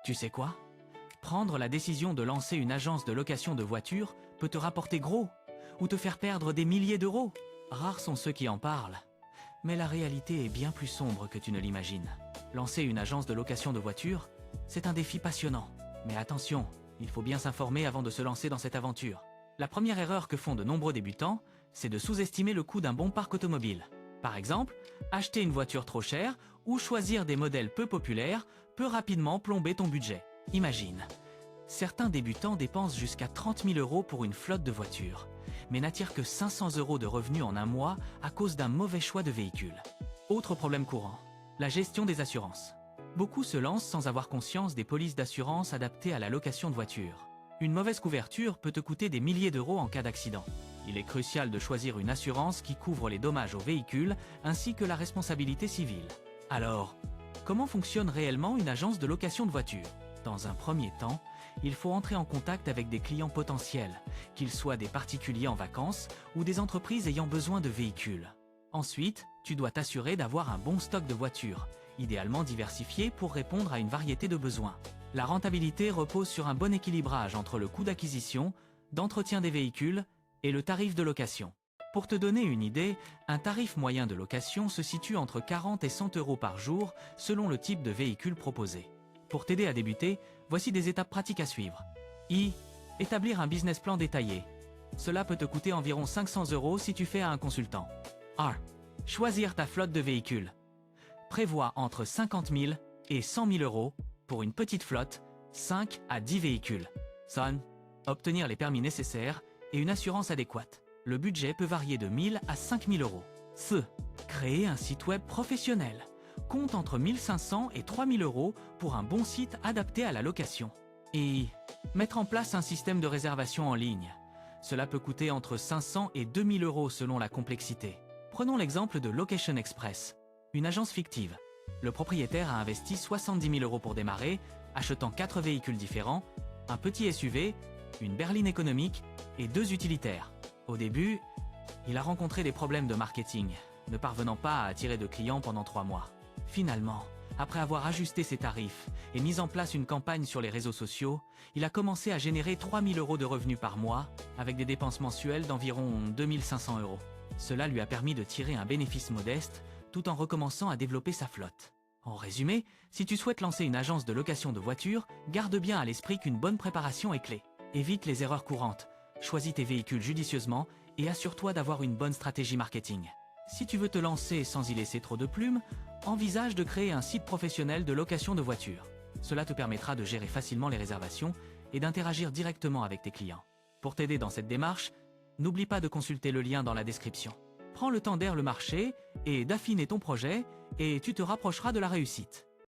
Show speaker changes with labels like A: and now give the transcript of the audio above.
A: Tu sais quoi? Prendre la décision de lancer une agence de location de voitures peut te rapporter gros ou te faire perdre des milliers d'euros. Rares sont ceux qui en parlent. Mais la réalité est bien plus sombre que tu ne l'imagines. Lancer une agence de location de voitures, c'est un défi passionnant. Mais attention, il faut bien s'informer avant de se lancer dans cette aventure. La première erreur que font de nombreux débutants, c'est de sous-estimer le coût d'un bon parc automobile. Par exemple, acheter une voiture trop chère ou choisir des modèles peu populaires peut rapidement plomber ton budget. Imagine, certains débutants dépensent jusqu'à 30 000 euros pour une flotte de voitures, mais n'attirent que 500 euros de revenus en un mois à cause d'un mauvais choix de véhicule. Autre problème courant, la gestion des assurances. Beaucoup se lancent sans avoir conscience des polices d'assurance adaptées à la location de voitures. Une mauvaise couverture peut te coûter des milliers d'euros en cas d'accident. Il est crucial de choisir une assurance qui couvre les dommages au véhicule ainsi que la responsabilité civile. Alors, comment fonctionne réellement une agence de location de voitures? Dans un premier temps, il faut entrer en contact avec des clients potentiels, qu'ils soient des particuliers en vacances ou des entreprises ayant besoin de véhicules. Ensuite, tu dois t'assurer d'avoir un bon stock de voitures, idéalement diversifié pour répondre à une variété de besoins. La rentabilité repose sur un bon équilibrage entre le coût d'acquisition, d'entretien des véhicules et le tarif de location. Pour te donner une idée, un tarif moyen de location se situe entre 40 et 100 euros par jour selon le type de véhicule proposé. Pour t'aider à débuter, voici des étapes pratiques à suivre. Établir un business plan détaillé. Cela peut te coûter environ 500 euros si tu fais à un consultant. Choisir ta flotte de véhicules. Prévois entre 50 000 et 100 000 euros pour une petite flotte, 5 à 10 véhicules. Obtenir les permis nécessaires et une assurance adéquate. Le budget peut varier de 1 000 à 5 000 euros. Créer un site web professionnel. Compte entre 1 500 et 3 000 euros pour un bon site adapté à la location. Et mettre en place un système de réservation en ligne. Cela peut coûter entre 500 et 2 000 euros selon la complexité. Prenons l'exemple de Location Express, une agence fictive. Le propriétaire a investi 70 000 euros pour démarrer, achetant 4 véhicules différents, un petit SUV, une berline économique et 2 utilitaires. Au début, il a rencontré des problèmes de marketing, ne parvenant pas à attirer de clients pendant 3 mois. Finalement, après avoir ajusté ses tarifs et mis en place une campagne sur les réseaux sociaux, il a commencé à générer 3 000 euros de revenus par mois, avec des dépenses mensuelles d'environ 2 500 euros. Cela lui a permis de tirer un bénéfice modeste, tout en recommençant à développer sa flotte. En résumé, si tu souhaites lancer une agence de location de voitures, garde bien à l'esprit qu'une bonne préparation est clé. Évite les erreurs courantes, choisis tes véhicules judicieusement et assure-toi d'avoir une bonne stratégie marketing. Si tu veux te lancer sans y laisser trop de plumes, envisage de créer un site professionnel de location de voitures. Cela te permettra de gérer facilement les réservations et d'interagir directement avec tes clients. Pour t'aider dans cette démarche, n'oublie pas de consulter le lien dans la description. Prends le temps d'air le marché et d'affiner ton projet et tu te rapprocheras de la réussite.